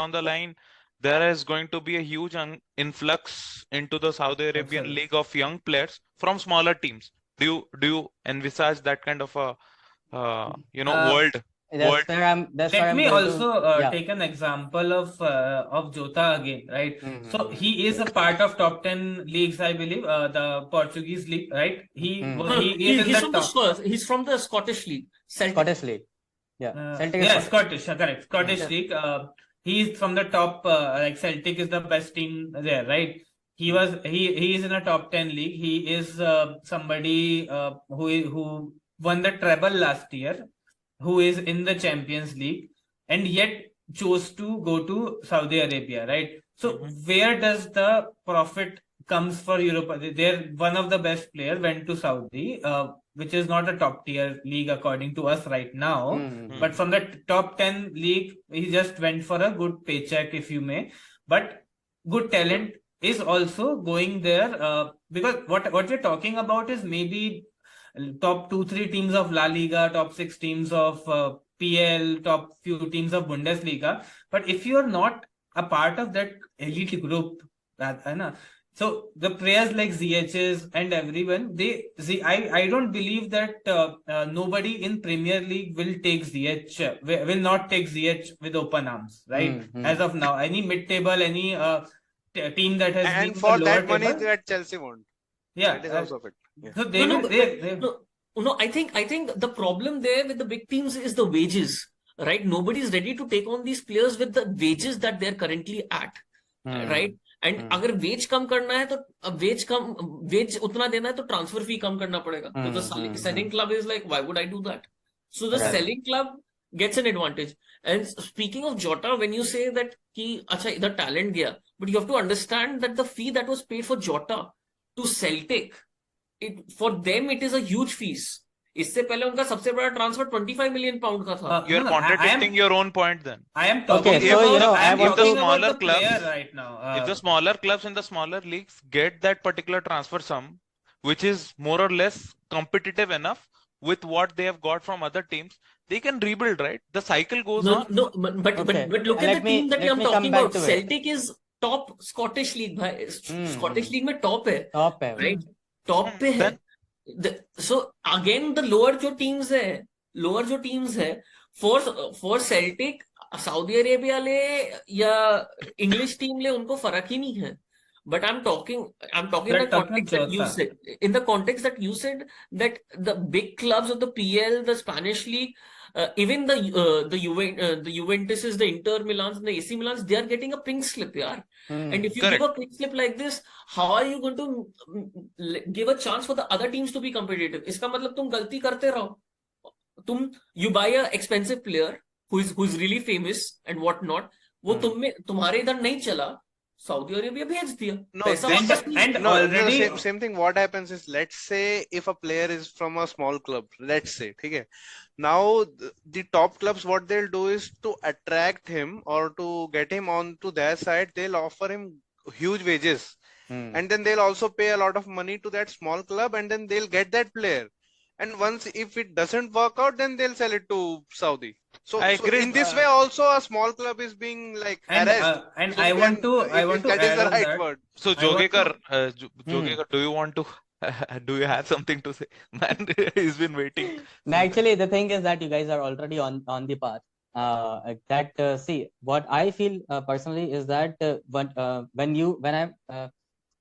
down the line, there is going to be a huge influx into the Saudi Arabian league of young players from smaller teams. Do you envisage that kind of a world? That's where I'm Let me going also to take an example of Jota again, right? So Mm-hmm. he is a part of top 10 leagues, I believe, the Portuguese league, right? He is in the top. He's from the Scottish league, Celtic. Scottish league. Yeah, Celtic is Yeah, Scottish. correct. Scottish league. He's from the top. Like Celtic is the best team there, right? He is in a top 10 league. He is somebody who won the treble last year, who is in the Champions League, and yet chose to go to Saudi Arabia, right? So where does the profit comes for Europe? They're one of the best players went to Saudi, which is not a top tier league according to us right now. But from the top 10 league, he just went for a good paycheck, if you may. But good talent is also going there because what we're talking about is maybe top 2-3 teams of La Liga, top 6 teams of PL, top few teams of Bundesliga. But if you are not a part of that elite group, so the players like ZHs and everyone, I don't believe that nobody in Premier League will take ZH, will not take ZH with open arms, right? As of now, any mid-table, any team that has and been for the that lower money table, that Chelsea won't. yeah, That is also of it. Yeah. so they I think the problem there with the big teams is the wages, right? Nobody is ready to take on these players with the wages that they're currently at, right? And अगर wage कम करना है तो wage उतना देना है तो transfer fee कम करना पड़ेगा. So the selling club is like, why would I do that? So the selling club gets an advantage. And speaking of Jota, when you say that कि अच्छा इधर talent गया, but you have to understand that the fee that was paid for Jota to Celtic, for them it is a huge fees. इससे पहले उनका सबसे बड़ा transfer 25 million pound का था. You're contradicting your own point then. I am talking If the smaller clubs in the smaller leagues get that particular transfer sum, which is more or less competitive enough with what they have got from other teams, they can rebuild, right? The cycle goes on. No, but look at the team that I'm talking about. Celtic is top Scottish league. Scottish league में top है. Right? Top पे है. So again, the lower जो teams है, for Celtic, Saudi Arabia ले या English team ले उनको फर्क ही नहीं है. But I'm talking in the context that you said. In the context that you said that the big clubs of the PL, the Spanish league, even the Juventuses, the Inter Milans, and the AC Milans, they are getting a pink slip, yaar. And if you give a pink slip like this, how are you going to give a chance for the other teams to be competitive? इसका मतलब तुम गलती करते रहो. You buy a expensive player who is really famous and whatnot. वो तुम्हारे इधर नहीं चला. Saudi Arabia भेज दिया. Already same thing. What happens is, let's say if a player is from a small club, let's say, okay, now the top clubs, what they'll do is to attract him or to get him onto their side, they'll offer him huge wages, and then they'll also pay a lot of money to that small club, and then they'll get that player. And once if it doesn't work out, then they'll sell it to Saudi. So in this way also a small club is being like harassed. And so I want to that is the right word. So Jogekar, do you want to do you have something to say? Man, he's been waiting. Actually, the thing is that you guys are already on the path. See, what I feel personally is that when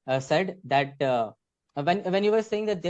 I said that when you were saying that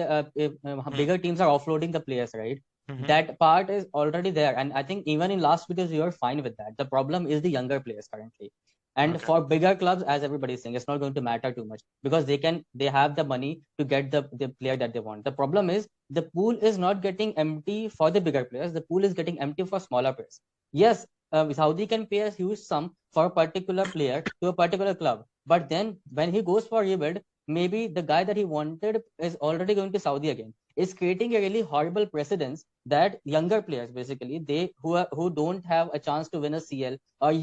bigger teams are offloading the players, right? That part is already there, and I think even in last videos you are fine with that. The problem is the younger players currently, and for bigger clubs, as everybody is saying, it's not going to matter too much because they have the money to get the player that they want. The problem is the pool is not getting empty for the bigger players. The pool is getting empty for smaller players. Yes, Saudi can pay a huge sum for a particular player to a particular club, but then when he goes for rebuild, maybe the guy that he wanted is already going to Saudi again. It's creating a really horrible precedence that younger players, basically, who don't have a chance to win a CL or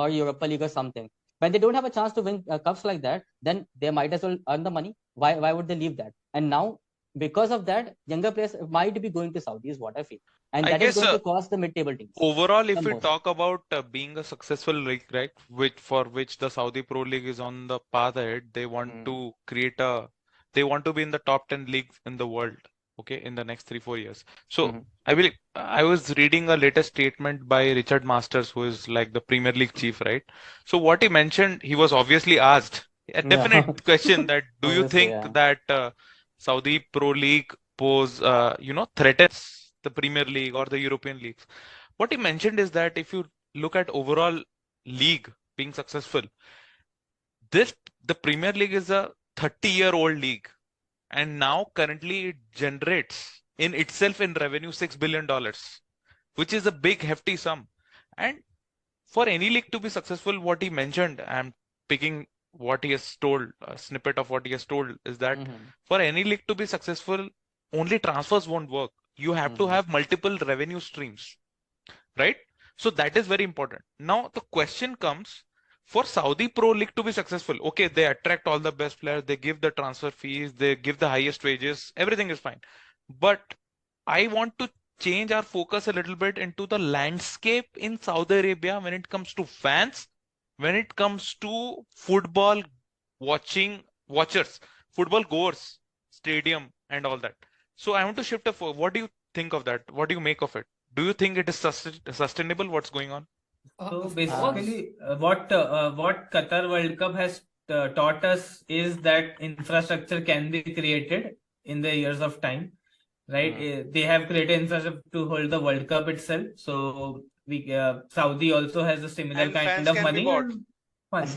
Europa League or something, when they don't have a chance to win cups like that, then they might as well earn the money. Why would they leave that? And now because of that, younger players might be going to Saudi, is what I feel. And I that is guess going to cost the mid-table teams. overall, if the we most. talk about being a successful league, right, for which the Saudi Pro League is on the path ahead, they want to they want to be in the top 10 leagues in the world, okay, in the next 3-4 years. So I was reading a latest statement by Richard Masters, who is like the Premier League chief, right? So what he mentioned, he was obviously asked a definite question that do you Obviously, think yeah. that Saudi Pro League threatens the Premier League or the European leagues? What he mentioned is that if you look at overall league being successful, the Premier League is a 30-year-old league, and now currently it generates in itself in revenue $6 billion, which is a big hefty sum. And for any league to be successful, what he mentioned, I'm picking what he has told, a snippet of what he has told, is that for any league to be successful, only transfers won't work. You have to have multiple revenue streams, right? So that is very important. Now the question comes, for Saudi Pro League to be successful, okay, they attract all the best players, they give the transfer fees, they give the highest wages, everything is fine. But I want to change our focus a little bit into the landscape in Saudi Arabia when it comes to fans, when it comes to football watchers, football goers, stadium, and all that. So I want to shift what do you think of that? What do you make of it? Do you think it is sustainable? What's going on? So basically, what Qatar World Cup has taught us is that infrastructure can be created in the years of time, right? They have created infrastructure to hold the World Cup itself. So we Saudi also has a similar And kind fans of can be money bought. and fun.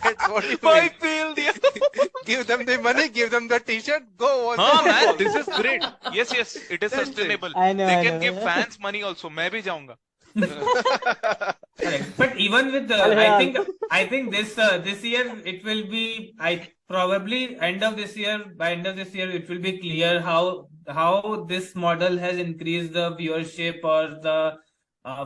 That's what you I mean. feel the Give them the money, give them the t-shirt, go watch the हाँ man, football. this is great. Yes, it is That's it. sustainable. I know, They I can know. give fans money also. मैं भी जाऊंगा. Correct. But even with the, I think this year it will be, I probably by end of this year it will be clear how this model has increased the viewership or the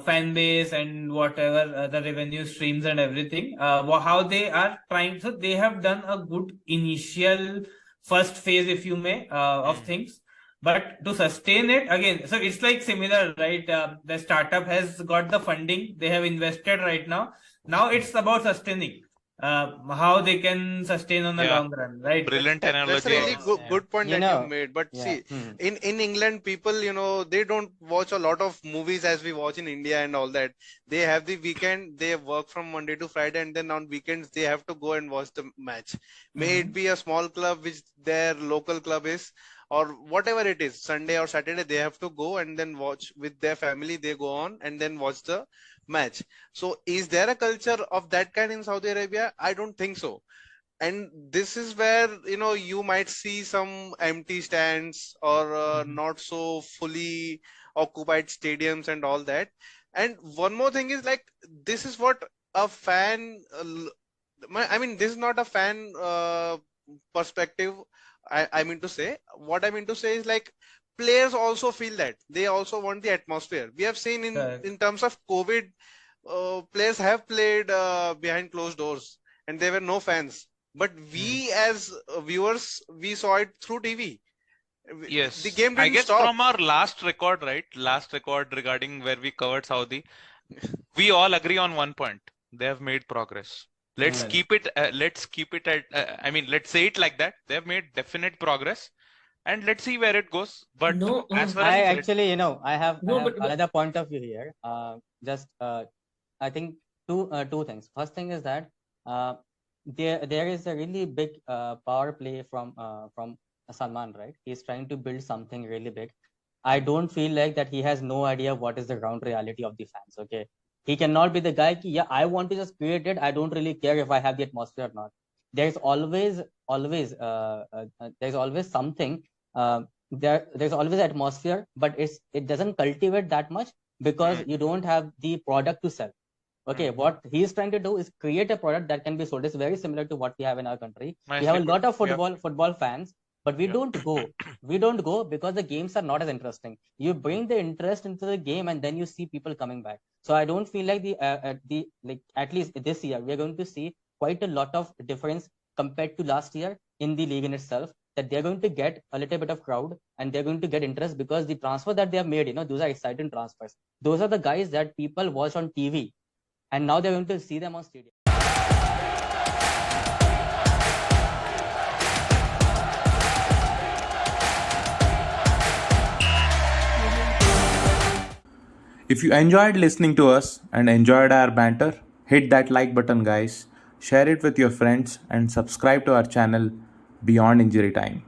fan base and whatever the revenue streams and everything. How they are trying. So they have done a good initial first phase, if you may, of things. But to sustain it again, so it's like similar, right? The startup has got the funding, they have invested right now. Now it's about sustaining, how they can sustain on the long run, right? Brilliant That's a analogy. really good point that you made. But see, in England, people, they don't watch a lot of movies as we watch in India and all that. They have the weekend, they work from Monday to Friday, and then on weekends they have to go and watch the match. May it be a small club, which their local club is, or whatever it is, Sunday or Saturday, they have to go and then watch with their family. They go on and then watch the match. So is there a culture of that kind in Saudi Arabia? I don't think so. And this is where, you might see some empty stands or not so fully occupied stadiums and all that. And one more thing is, like, this is what a fan, I mean, this is not a fan perspective. I mean to say, what I mean to say is, like, players also feel that they also want the atmosphere. We have seen in terms of COVID, players have played behind closed doors and there were no fans. But we as viewers, we saw it through TV. Yes. The game I didn't guess stop. from our last record, right? Last record regarding where we covered Saudi, we all agree on one point. They have made progress. Let's keep it at, let's say it like that. They have made definite progress, and let's see where it goes. But No, as far as I actually, I have but another point of view here. I think two things. First thing is that there is a really big power play from Salman, right? He's trying to build something really big. I don't feel like that he has no idea what is the ground reality of the fans. Okay, he cannot be the guy. Yeah, I want to just create it. I don't really care if I have the atmosphere or not. There's always there's always something. There's always atmosphere, but it doesn't cultivate that much because you don't have the product to sell. Okay, what he's trying to do is create a product that can be sold. It's very similar to what we have in our country. We have a lot of football fans, but we don't go. We don't go because the games are not as interesting. You bring the interest into the game, and then you see people coming back. So I don't feel like at least this year we are going to see quite a lot of difference compared to last year in the league in itself, that they're going to get a little bit of crowd and they're going to get interest because the transfer that they have made, those are exciting transfers. Those are the guys that people watch on TV and now they're going to see them on stadium. If you enjoyed listening to us and enjoyed our banter, hit that like button, guys. Share it with your friends and subscribe to our channel Beyond Injury Time.